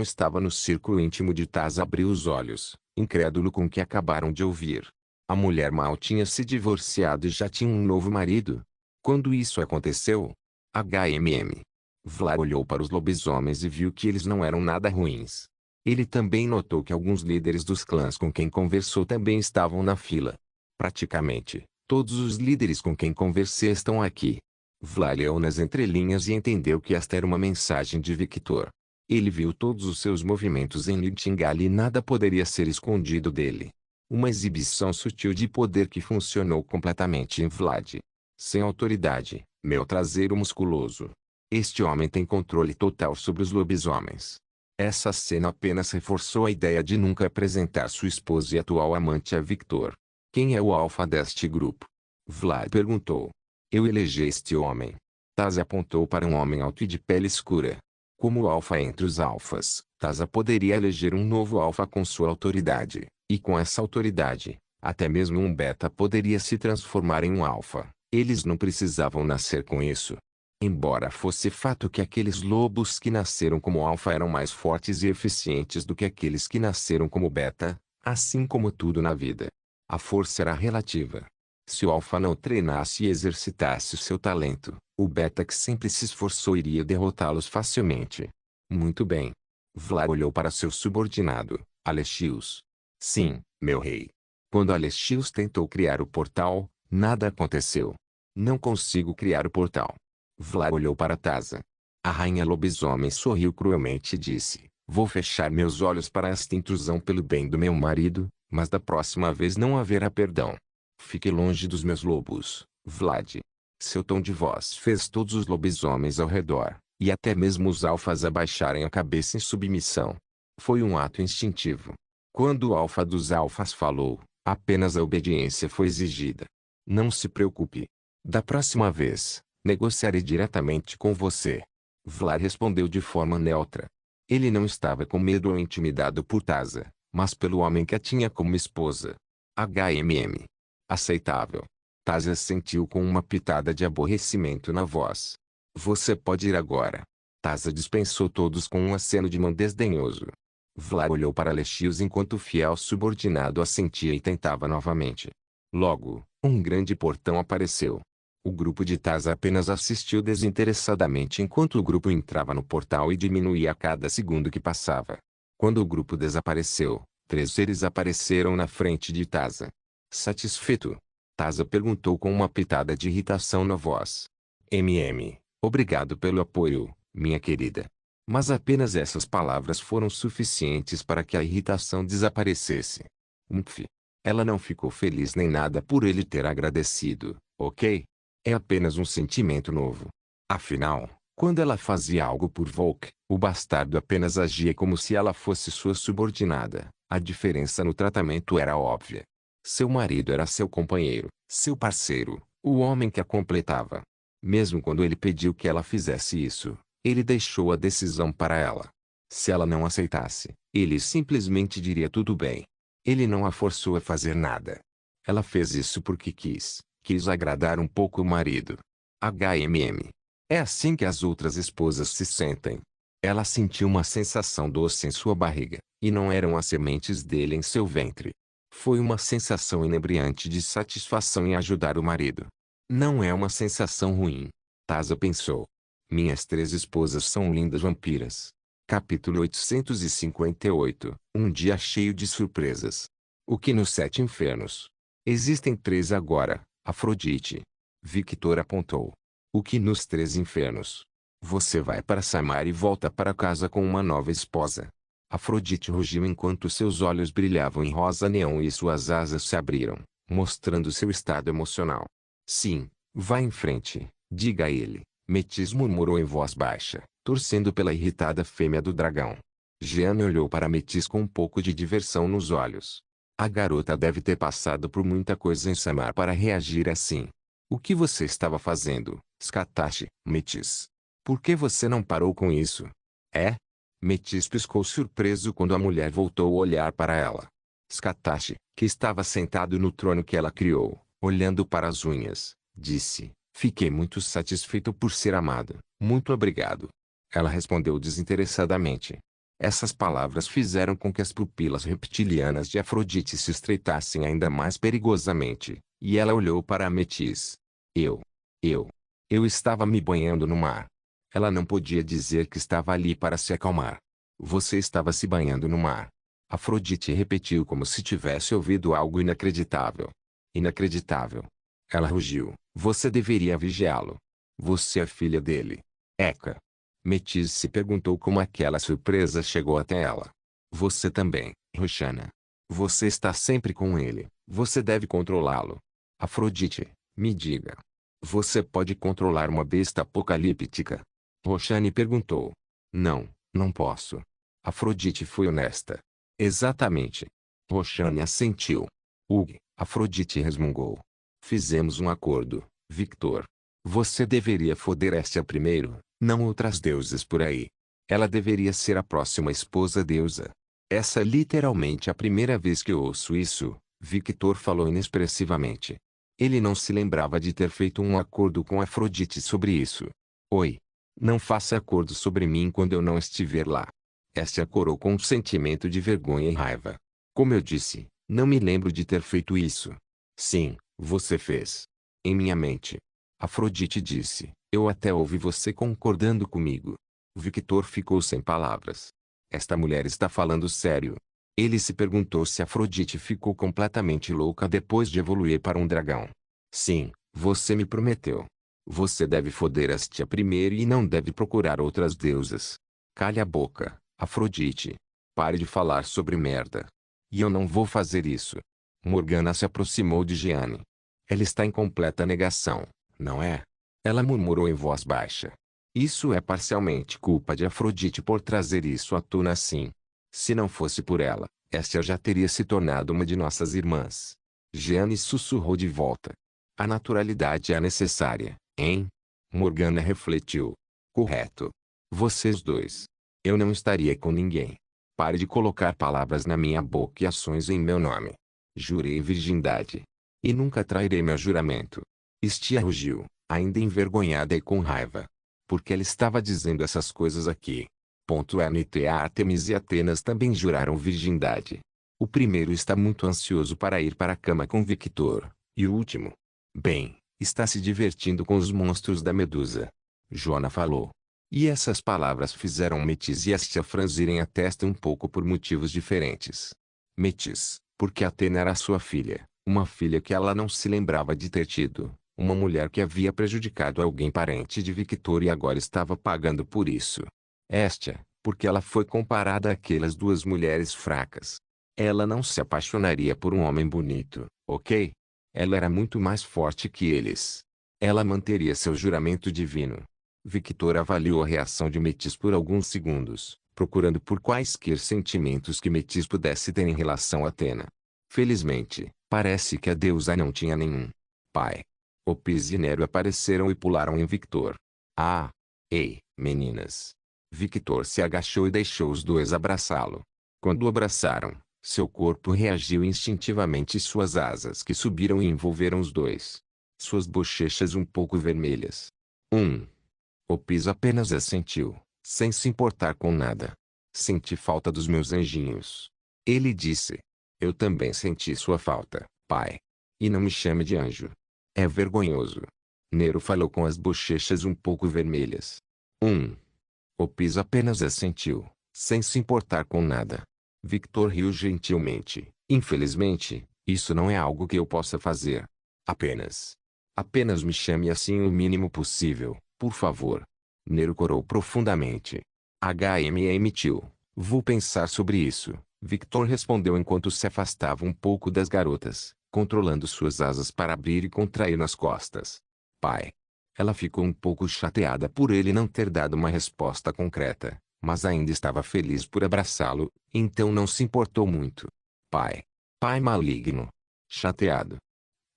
estava no círculo íntimo de Taza abriu os olhos, incrédulo com o que acabaram de ouvir. A mulher mal tinha se divorciado e já tinha um novo marido. Quando isso aconteceu? Vlad olhou para os lobisomens e viu que eles não eram nada ruins. Ele também notou que alguns líderes dos clãs com quem conversou também estavam na fila. Praticamente, todos os líderes com quem conversei estão aqui. Vlad leu nas entrelinhas e entendeu que esta era uma mensagem de Victor. Ele viu todos os seus movimentos em Lichtingal e nada poderia ser escondido dele. Uma exibição sutil de poder que funcionou completamente em Vlad. Sem autoridade, meu traseiro musculoso. Este homem tem controle total sobre os lobisomens. Essa cena apenas reforçou a ideia de nunca apresentar sua esposa e atual amante a Victor. Quem é o alfa deste grupo? Vlad perguntou. Eu elegi este homem. Taza apontou para um homem alto e de pele escura. Como alfa entre os alfas, Taza poderia eleger um novo alfa com sua autoridade, e com essa autoridade, até mesmo um beta poderia se transformar em um alfa. Eles não precisavam nascer com isso. Embora fosse fato que aqueles lobos que nasceram como alfa eram mais fortes e eficientes do que aqueles que nasceram como beta, assim como tudo na vida. A força era relativa. Se o alfa não treinasse e exercitasse o seu talento, o beta que sempre se esforçou iria derrotá-los facilmente. Muito bem. Vlad olhou para seu subordinado, Alexios. Sim, meu rei. Quando Alexios tentou criar o portal, nada aconteceu. Não consigo criar o portal. Vlad olhou para Taza. A rainha lobisomem sorriu cruelmente e disse, vou fechar meus olhos para esta intrusão pelo bem do meu marido, mas da próxima vez não haverá perdão. Fique longe dos meus lobos, Vlad. Seu tom de voz fez todos os lobisomens ao redor, e até mesmo os alfas abaixarem a cabeça em submissão. Foi um ato instintivo. Quando o alfa dos alfas falou, apenas a obediência foi exigida. Não se preocupe. Da próxima vez, negociarei diretamente com você. Vlad respondeu de forma neutra. Ele não estava com medo ou intimidado por Taza, mas pelo homem que a tinha como esposa. Aceitável. Taza sentiu com uma pitada de aborrecimento na voz. Você pode ir agora. Taza dispensou todos com um aceno de mão desdenhoso. Vlad olhou para Alexios enquanto o fiel subordinado assentia e tentava novamente. Logo, um grande portão apareceu. O grupo de Taza apenas assistiu desinteressadamente enquanto o grupo entrava no portal e diminuía a cada segundo que passava. Quando o grupo desapareceu, 3 seres apareceram na frente de Taza. Satisfeito? Taza perguntou com uma pitada de irritação na voz. Obrigado pelo apoio, minha querida. Mas apenas essas palavras foram suficientes para que a irritação desaparecesse. Umph. Ela não ficou feliz nem nada por ele ter agradecido, ok? É apenas um sentimento novo. Afinal, quando ela fazia algo por Volk, o bastardo apenas agia como se ela fosse sua subordinada. A diferença no tratamento era óbvia. Seu marido era seu companheiro, seu parceiro, o homem que a completava. Mesmo quando ele pediu que ela fizesse isso, ele deixou a decisão para ela. Se ela não aceitasse, ele simplesmente diria tudo bem. Ele não a forçou a fazer nada. Ela fez isso porque quis agradar um pouco o marido. É assim que as outras esposas se sentem. Ela sentiu uma sensação doce em sua barriga, e não eram as sementes dele em seu ventre. Foi uma sensação inebriante de satisfação em ajudar o marido. Não é uma sensação ruim. Taza pensou. Minhas 3 esposas são lindas vampiras. Capítulo 858. Um dia cheio de surpresas. O que nos 7 infernos? Existem 3 agora, Afrodite. Victor apontou. O que nos 3 infernos? Você vai para Samar e volta para casa com uma nova esposa. Afrodite rugiu enquanto seus olhos brilhavam em rosa neon e suas asas se abriram, mostrando seu estado emocional. Sim, vá em frente, diga a ele. Metis murmurou em voz baixa, torcendo pela irritada fêmea do dragão. Jeanne olhou para Metis com um pouco de diversão nos olhos. A garota deve ter passado por muita coisa em Samar para reagir assim. O que você estava fazendo, Scatashi, Metis? Por que você não parou com isso? É? Metis piscou surpreso quando a mulher voltou a olhar para ela. Scatashi, que estava sentado no trono que ela criou, olhando para as unhas, disse. Fiquei muito satisfeito por ser amado. Muito obrigado. Ela respondeu desinteressadamente. Essas palavras fizeram com que as pupilas reptilianas de Afrodite se estreitassem ainda mais perigosamente, e ela olhou para Ametis. Eu estava me banhando no mar. Ela não podia dizer que estava ali para se acalmar. Você estava se banhando no mar. Afrodite repetiu como se tivesse ouvido algo inacreditável. Inacreditável. Ela rugiu. Você deveria vigiá-lo. Você é filha dele. Eca. Metis se perguntou como aquela surpresa chegou até ela. Você também, Roxana. Você está sempre com ele. Você deve controlá-lo. Afrodite, me diga. Você pode controlar uma besta apocalíptica? Roxane perguntou. Não posso. Afrodite foi honesta. Exatamente. Roxane assentiu. Afrodite resmungou. Fizemos um acordo, Victor. Você deveria foder esta primeiro, não outras deusas por aí. Ela deveria ser a próxima esposa deusa. Essa é literalmente a primeira vez que ouço isso, Victor falou inexpressivamente. Ele não se lembrava de ter feito um acordo com Afrodite sobre isso. Oi. Não faça acordo sobre mim quando eu não estiver lá. Esta corou com um sentimento de vergonha e raiva. Como eu disse, não me lembro de ter feito isso. Sim, você fez. Em minha mente. Afrodite disse, eu até ouvi você concordando comigo. Victor ficou sem palavras. Esta mulher está falando sério. Ele se perguntou se Afrodite ficou completamente louca depois de evoluir para um dragão. Sim, você me prometeu. Você deve foder Astia primeiro e não deve procurar outras deusas. Calhe a boca, Afrodite. Pare de falar sobre merda. E eu não vou fazer isso. Morgana se aproximou de Jeanne. Ela está em completa negação, não é? Ela murmurou em voz baixa. Isso é parcialmente culpa de Afrodite por trazer isso à tona assim. Se não fosse por ela, Astia já teria se tornado uma de nossas irmãs. Jeanne sussurrou de volta. A naturalidade é necessária, hein? Morgana refletiu. Correto. Vocês dois. Eu não estaria com ninguém. Pare de colocar palavras na minha boca e ações em meu nome. Jurei virgindade. E nunca trairei meu juramento. Astia rugiu, ainda envergonhada e com raiva. Porque ela estava dizendo essas coisas aqui. Artemis e Atenas também juraram virgindade. O primeiro está muito ansioso para ir para a cama com Victor, e o último, bem, está se divertindo com os monstros da Medusa. Joana falou. E essas palavras fizeram Metis e Astia franzirem a testa um pouco por motivos diferentes. Metis, porque Atena era sua filha, uma filha que ela não se lembrava de ter tido. Uma mulher que havia prejudicado alguém parente de Victor e agora estava pagando por isso. Porque ela foi comparada àquelas duas mulheres fracas. Ela não se apaixonaria por um homem bonito, ok? Ela era muito mais forte que eles. Ela manteria seu juramento divino. Victor avaliou a reação de Metis por alguns segundos, procurando por quaisquer sentimentos que Metis pudesse ter em relação a Athena. Felizmente, parece que a deusa não tinha nenhum. Pai. Opis e Nero apareceram e pularam em Victor. Ah! Ei, meninas! Victor se agachou e deixou os dois abraçá-lo. Quando o abraçaram, seu corpo reagiu instintivamente e suas asas que subiram e envolveram os dois. Suas bochechas um pouco vermelhas. Opis apenas assentiu, sem se importar com nada. Senti falta dos meus anjinhos. Ele disse. Eu também senti sua falta, pai. E não me chame de anjo. É vergonhoso. Nero falou com as bochechas um pouco vermelhas. Opis apenas assentiu, sem se importar com nada. Victor riu gentilmente. Infelizmente, isso não é algo que eu possa fazer. Apenas me chame assim o mínimo possível, por favor. Nero corou profundamente. Emitiu. Vou pensar sobre isso, Victor respondeu enquanto se afastava um pouco das garotas, controlando suas asas para abrir e contrair nas costas. Pai. Ela ficou um pouco chateada por ele não ter dado uma resposta concreta, mas ainda estava feliz por abraçá-lo, então não se importou muito. Pai. Pai maligno. Chateado.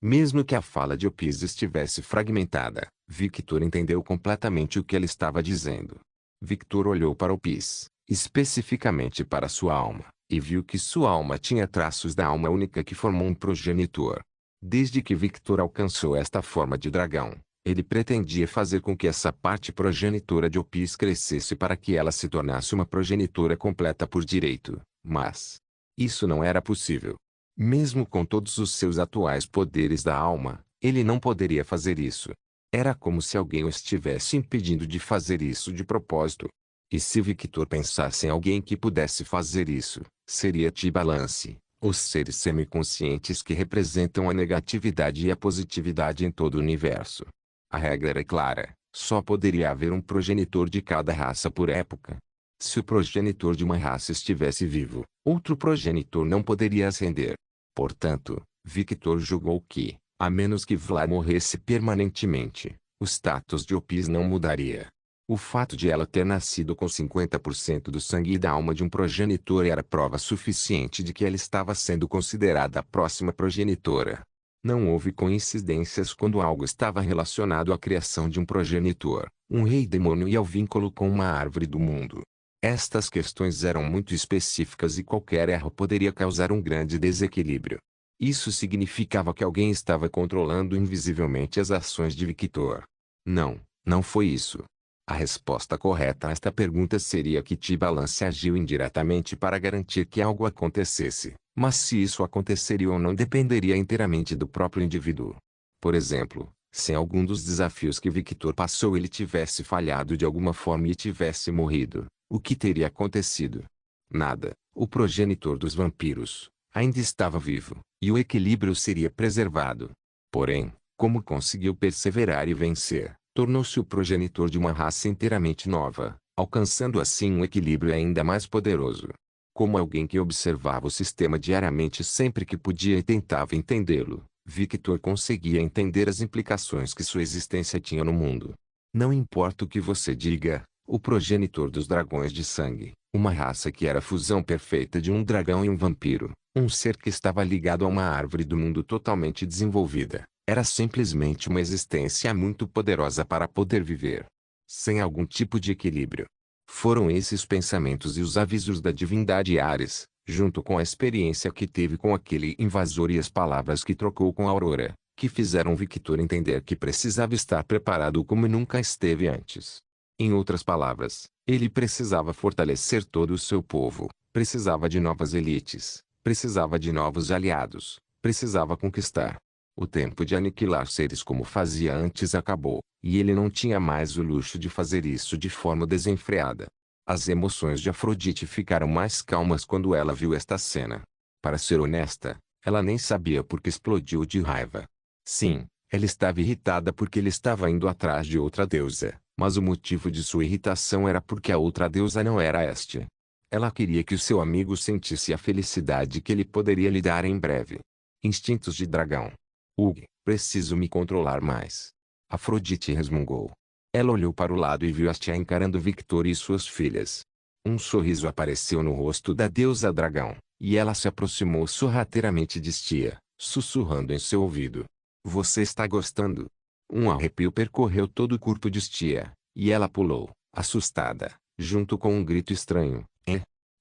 Mesmo que a fala de Opis estivesse fragmentada, Victor entendeu completamente o que ela estava dizendo. Victor olhou para Opis, especificamente para sua alma, e viu que sua alma tinha traços da alma única que formou um progenitor. Desde que Victor alcançou esta forma de dragão, ele pretendia fazer com que essa parte progenitora de Opis crescesse para que ela se tornasse uma progenitora completa por direito, mas isso não era possível. Mesmo com todos os seus atuais poderes da alma, ele não poderia fazer isso. Era como se alguém o estivesse impedindo de fazer isso de propósito. E se Victor pensasse em alguém que pudesse fazer isso, seria T-Balance, os seres semiconscientes que representam a negatividade e a positividade em todo o universo. A regra era clara, só poderia haver um progenitor de cada raça por época. Se o progenitor de uma raça estivesse vivo, outro progenitor não poderia ascender. Portanto, Victor julgou que, a menos que Vlad morresse permanentemente, o status de Opis não mudaria. O fato de ela ter nascido com 50% do sangue e da alma de um progenitor era prova suficiente de que ela estava sendo considerada a próxima progenitora. Não houve coincidências quando algo estava relacionado à criação de um progenitor, um rei demônio e ao vínculo com uma árvore do mundo. Estas questões eram muito específicas e qualquer erro poderia causar um grande desequilíbrio. Isso significava que alguém estava controlando invisivelmente as ações de Victor. Não, não foi isso. A resposta correta a esta pergunta seria que T-Balance agiu indiretamente para garantir que algo acontecesse, mas se isso aconteceria ou não dependeria inteiramente do próprio indivíduo. Por exemplo, se em algum dos desafios que Victor passou ele tivesse falhado de alguma forma e tivesse morrido, o que teria acontecido? Nada. O progenitor dos vampiros ainda estava vivo, e o equilíbrio seria preservado. Porém, como conseguiu perseverar e vencer, tornou-se o progenitor de uma raça inteiramente nova, alcançando assim um equilíbrio ainda mais poderoso. Como alguém que observava o sistema diariamente sempre que podia e tentava entendê-lo, Victor conseguia entender as implicações que sua existência tinha no mundo. Não importa o que você diga, o progenitor dos dragões de sangue, uma raça que era a fusão perfeita de um dragão e um vampiro, um ser que estava ligado a uma árvore do mundo totalmente desenvolvida, era simplesmente uma existência muito poderosa para poder viver sem algum tipo de equilíbrio. Foram esses pensamentos e os avisos da divindade Ares, junto com a experiência que teve com aquele invasor e as palavras que trocou com Aurora, que fizeram Victor entender que precisava estar preparado como nunca esteve antes. Em outras palavras, ele precisava fortalecer todo o seu povo, precisava de novas elites, precisava de novos aliados, precisava conquistar. O tempo de aniquilar seres como fazia antes acabou, e ele não tinha mais o luxo de fazer isso de forma desenfreada. As emoções de Afrodite ficaram mais calmas quando ela viu esta cena. Para ser honesta, ela nem sabia por que explodiu de raiva. Sim, Ela estava irritada porque ele estava indo atrás de outra deusa, mas o motivo de sua irritação era porque a outra deusa não era Hestia. Ela queria que o seu amigo sentisse a felicidade que ele poderia lhe dar em breve. Instintos de dragão. Ugh, preciso me controlar mais. Afrodite resmungou. Ela olhou para o lado e viu Hestia encarando Victor e suas filhas. Um sorriso apareceu no rosto da deusa dragão, e ela se aproximou sorrateiramente de Hestia, sussurrando em seu ouvido. Você está gostando? Um arrepio percorreu todo o corpo de Hestia, e ela pulou, assustada, junto com um grito estranho.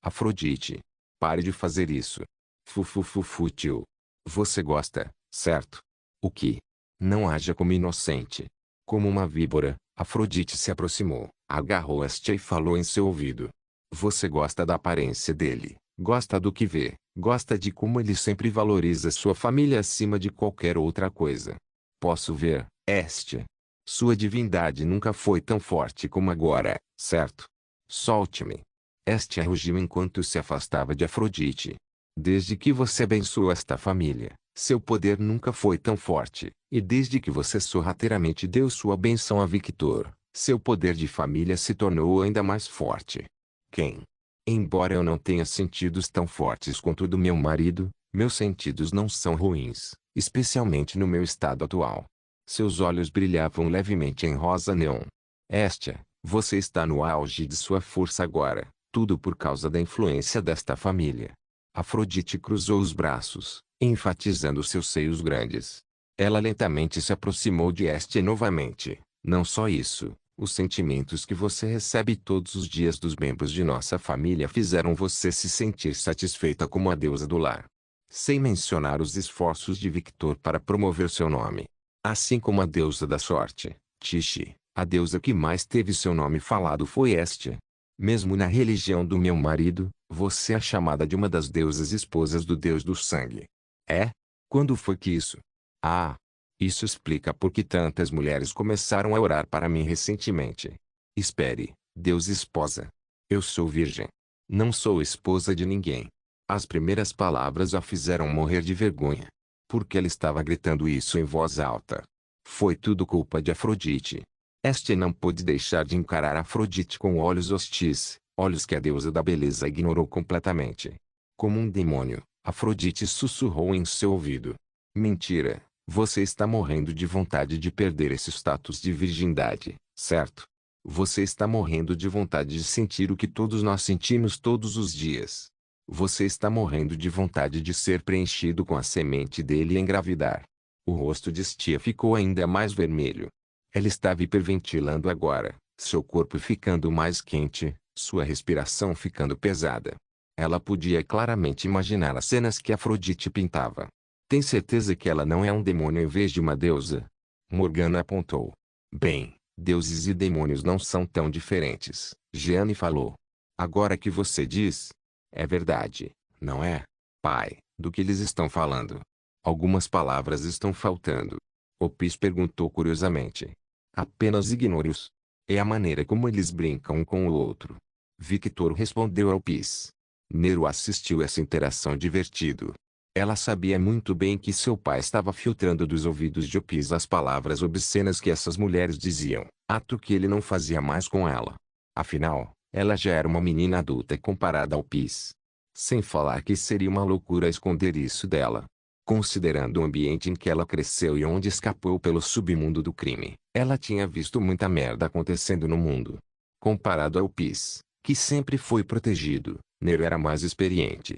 Afrodite. Pare de fazer isso. Fútil. Você gosta, certo? O que? Não haja como inocente. Como uma víbora, Afrodite se aproximou, agarrou Hestia e falou em seu ouvido. Você gosta da aparência dele, gosta do que vê, gosta de como ele sempre valoriza sua família acima de qualquer outra coisa. Posso ver, Hestia. Sua divindade nunca foi tão forte como agora, certo? Solte-me. Hestia rugiu enquanto se afastava de Afrodite. Desde que você abençoou esta família, seu poder nunca foi tão forte, e desde que você sorrateiramente deu sua bênção a Victor, seu poder de família se tornou ainda mais forte. Quem? Embora eu não tenha sentidos tão fortes quanto o do meu marido, meus sentidos não são ruins, especialmente no meu estado atual. Seus olhos brilhavam levemente em rosa neon. Hestia, você está no auge de sua força agora, tudo por causa da influência desta família. Afrodite cruzou os braços, enfatizando seus seios grandes. Ela lentamente se aproximou de Hestia novamente. Não só isso, os sentimentos que você recebe todos os dias dos membros de nossa família fizeram você se sentir satisfeita como a deusa do lar. Sem mencionar os esforços de Victor para promover seu nome. Assim como a deusa da sorte, Tishi, a deusa que mais teve seu nome falado foi Hestia. Mesmo na religião do meu marido, você é chamada de uma das deusas esposas do deus do sangue. É? Quando foi que isso? Ah! Isso explica por que tantas mulheres começaram a orar para mim recentemente. Espere, Deus esposa. Eu sou virgem. Não sou esposa de ninguém. As primeiras palavras a fizeram morrer de vergonha. Porque ela estava gritando isso em voz alta. Foi tudo culpa de Afrodite. Hestia não pôde deixar de encarar Afrodite com olhos hostis, olhos que a deusa da beleza ignorou completamente. Como um demônio, Afrodite sussurrou em seu ouvido. Mentira, você está morrendo de vontade de perder esse status de virgindade, certo? Você está morrendo de vontade de sentir o que todos nós sentimos todos os dias. Você está morrendo de vontade de ser preenchido com a semente dele e engravidar. O rosto de Hestia ficou ainda mais vermelho. Ela estava hiperventilando agora, seu corpo ficando mais quente, sua respiração ficando pesada. Ela podia claramente imaginar as cenas que Afrodite pintava. Tem certeza que ela não é um demônio em vez de uma deusa? Morgana apontou. Bem, deuses e demônios não são tão diferentes, Jeanne falou. Agora que você diz, é verdade, não é, pai, do que eles estão falando? Algumas palavras estão faltando. Opis perguntou curiosamente. Apenas ignore-os. É a maneira como eles brincam um com o outro. Victor respondeu ao Opis. Nero assistiu essa interação divertido. Ela sabia muito bem que seu pai estava filtrando dos ouvidos de Opis as palavras obscenas que essas mulheres diziam, ato que ele não fazia mais com ela. Afinal, ela já era uma menina adulta comparada ao Opis. Sem falar que seria uma loucura esconder isso dela. Considerando o ambiente em que ela cresceu e onde escapou pelo submundo do crime, ela tinha visto muita merda acontecendo no mundo. Comparado ao Opis, que sempre foi protegido, Nero era mais experiente.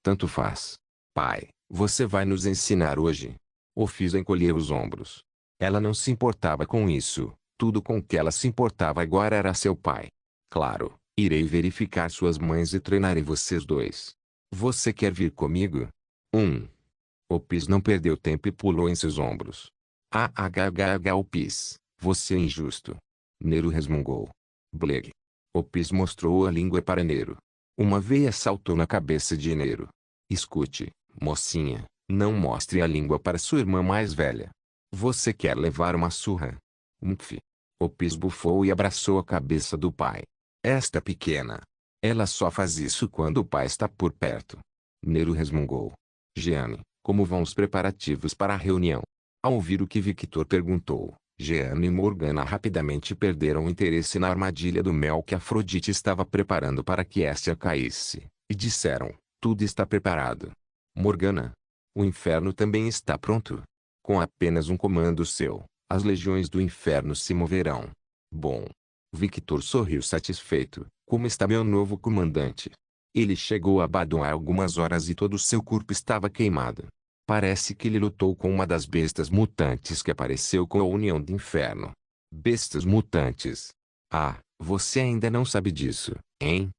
Tanto faz. Pai, você vai nos ensinar hoje? Opis encolheu os ombros. Ela não se importava com isso, tudo com que ela se importava agora era seu pai. Claro, irei verificar suas mães e treinarei vocês dois. Você quer vir comigo? Opis não perdeu tempo e pulou em seus ombros. Opis, você é injusto. Nero resmungou. Bleg. Opis mostrou a língua para Nero. Uma veia saltou na cabeça de Nero. Escute, mocinha, não mostre a língua para sua irmã mais velha. Você quer levar uma surra? Umph. Opis bufou e abraçou a cabeça do pai. Esta pequena. Ela só faz isso quando o pai está por perto. Nero resmungou. Jeanne, como vão os preparativos para a reunião? Ao ouvir o que Victor perguntou, Jeanne e Morgana rapidamente perderam o interesse na armadilha do mel que Afrodite estava preparando para que Hestia caísse, e disseram: tudo está preparado. Morgana, o inferno também está pronto. Com apenas um comando seu, as legiões do inferno se moverão. Bom. Victor sorriu satisfeito. Como está meu novo comandante? Ele chegou a Abaddon há algumas horas e todo o seu corpo estava queimado. Parece que ele lutou com uma das bestas mutantes que apareceu com a União do Inferno. Bestas mutantes. Ah, você ainda não sabe disso, hein?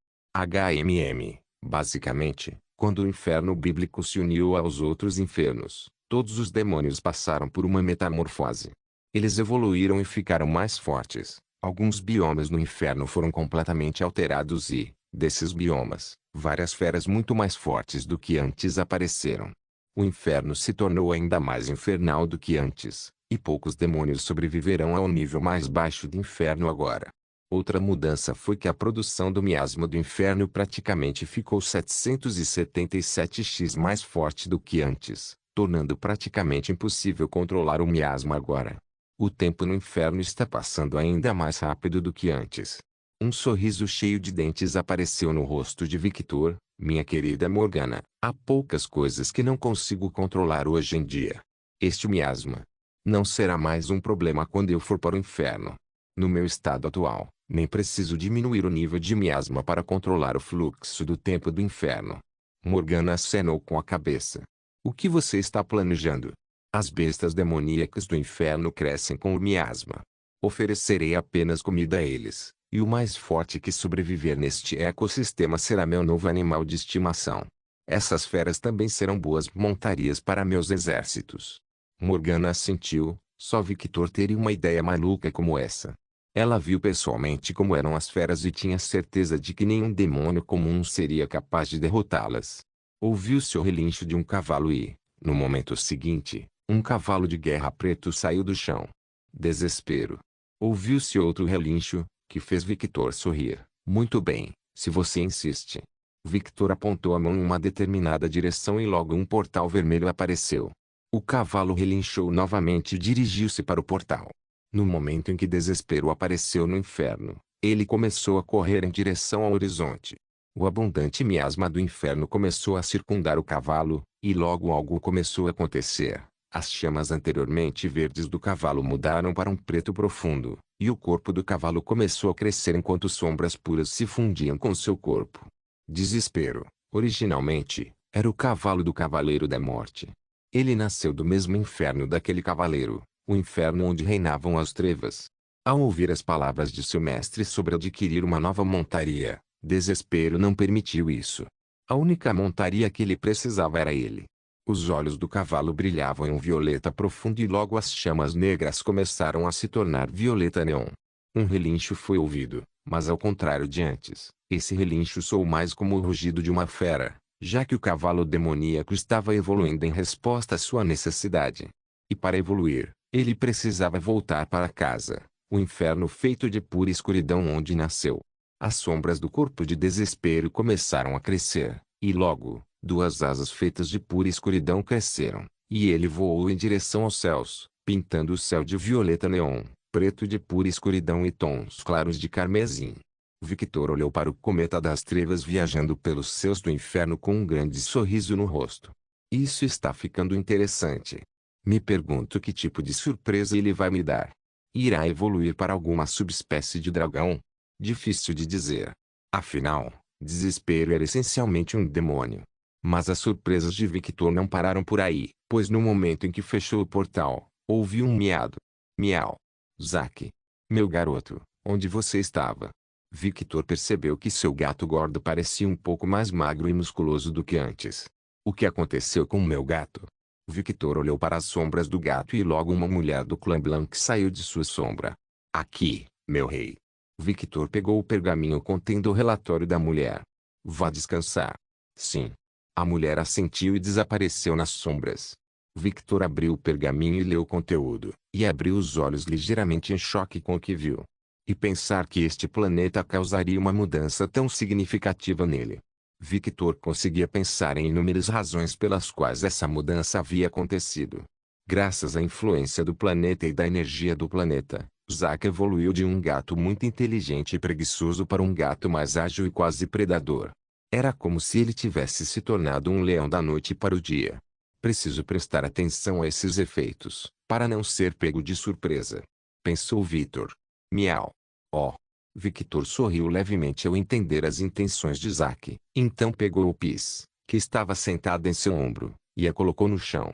Basicamente, quando o inferno bíblico se uniu aos outros infernos, todos os demônios passaram por uma metamorfose. Eles evoluíram e ficaram mais fortes. Alguns biomas no inferno foram completamente alterados e, desses biomas, várias feras muito mais fortes do que antes apareceram. O inferno se tornou ainda mais infernal do que antes, e poucos demônios sobreviverão ao nível mais baixo do inferno agora. Outra mudança foi que a produção do miasma do inferno praticamente ficou 777x mais forte do que antes, tornando praticamente impossível controlar o miasma agora. O tempo no inferno está passando ainda mais rápido do que antes. Um sorriso cheio de dentes apareceu no rosto de Victor. Minha querida Morgana, há poucas coisas que não consigo controlar hoje em dia. Este miasma não será mais um problema quando eu for para o inferno. No meu estado atual, nem preciso diminuir o nível de miasma para controlar o fluxo do tempo do inferno. Morgana acenou com a cabeça. O que você está planejando? As bestas demoníacas do inferno crescem com o miasma. Oferecerei apenas comida a eles, e o mais forte que sobreviver neste ecossistema será meu novo animal de estimação. Essas feras também serão boas montarias para meus exércitos. Morgana assentiu, só Victor teria uma ideia maluca como essa. Ela viu pessoalmente como eram as feras e tinha certeza de que nenhum demônio comum seria capaz de derrotá-las. Ouviu-se o relincho de um cavalo e, no momento seguinte, um cavalo de guerra preto saiu do chão. Desespero. Ouviu-se outro relincho, que fez Victor sorrir. Muito bem, se você insiste. Victor apontou a mão em uma determinada direção e logo um portal vermelho apareceu. O cavalo relinchou novamente e dirigiu-se para o portal. No momento em que desespero apareceu no inferno, ele começou a correr em direção ao horizonte. O abundante miasma do inferno começou a circundar o cavalo, e logo algo começou a acontecer. As chamas anteriormente verdes do cavalo mudaram para um preto profundo, e o corpo do cavalo começou a crescer enquanto sombras puras se fundiam com seu corpo. Desespero, originalmente, era o cavalo do Cavaleiro da Morte. Ele nasceu do mesmo inferno daquele cavaleiro, o inferno onde reinavam as trevas. Ao ouvir as palavras de seu mestre sobre adquirir uma nova montaria, Desespero não permitiu isso. A única montaria que ele precisava era ele. Os olhos do cavalo brilhavam em um violeta profundo e logo as chamas negras começaram a se tornar violeta neon. Um relincho foi ouvido, mas ao contrário de antes, esse relincho soou mais como o rugido de uma fera, já que o cavalo demoníaco estava evoluindo em resposta à sua necessidade. E para evoluir, ele precisava voltar para casa, o inferno feito de pura escuridão onde nasceu. As sombras do corpo de Desespero começaram a crescer, e logo, duas asas feitas de pura escuridão cresceram, e ele voou em direção aos céus, pintando o céu de violeta neon, preto de pura escuridão e tons claros de carmesim. Victor olhou para o cometa das trevas viajando pelos céus do inferno com um grande sorriso no rosto. Isso está ficando interessante. Me pergunto que tipo de surpresa ele vai me dar. Irá evoluir para alguma subespécie de dragão? Difícil de dizer. Afinal, Desespero era essencialmente um demônio. Mas as surpresas de Victor não pararam por aí, pois no momento em que fechou o portal, ouviu um miado. Miau. Zack. Meu garoto, onde você estava? Victor percebeu que seu gato gordo parecia um pouco mais magro e musculoso do que antes. O que aconteceu com meu gato? Victor olhou para as sombras do gato e logo uma mulher do clã Blanc saiu de sua sombra. Aqui, meu rei. Victor pegou o pergaminho contendo o relatório da mulher. Vá descansar. Sim. A mulher assentiu e desapareceu nas sombras. Victor abriu o pergaminho e leu o conteúdo, e abriu os olhos ligeiramente em choque com o que viu. E pensar que este planeta causaria uma mudança tão significativa nele. Victor conseguia pensar em inúmeras razões pelas quais essa mudança havia acontecido. Graças à influência do planeta e da energia do planeta, Zack evoluiu de um gato muito inteligente e preguiçoso para um gato mais ágil e quase predador. Era como se ele tivesse se tornado um leão da noite para o dia. Preciso prestar atenção a esses efeitos, para não ser pego de surpresa. Pensou Victor. Miau. Oh. Victor sorriu levemente ao entender as intenções de Zack. Então pegou o Pis, que estava sentada em seu ombro, e a colocou no chão.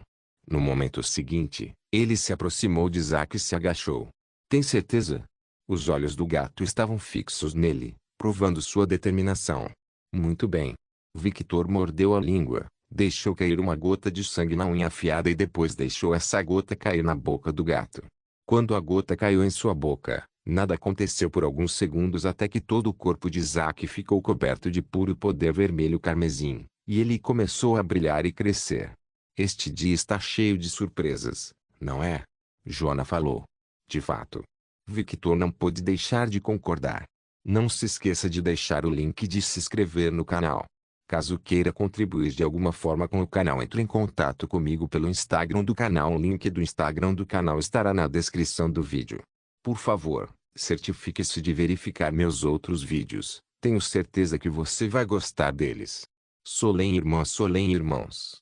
No momento seguinte, ele se aproximou de Zack e se agachou. Tem certeza? Os olhos do gato estavam fixos nele, provando sua determinação. Muito bem. Victor mordeu a língua, deixou cair uma gota de sangue na unha afiada e depois deixou essa gota cair na boca do gato. Quando a gota caiu em sua boca, nada aconteceu por alguns segundos até que todo o corpo de Zack ficou coberto de puro poder vermelho carmesim, e ele começou a brilhar e crescer. Este dia está cheio de surpresas, não é? Joana falou. De fato. Victor não pôde deixar de concordar. Não se esqueça de deixar o link de se inscrever no canal. Caso queira contribuir de alguma forma com o canal, entre em contato comigo pelo Instagram do canal. O link do Instagram do canal estará na descrição do vídeo. Por favor, certifique-se de verificar meus outros vídeos. Tenho certeza que você vai gostar deles. Solém irmãos.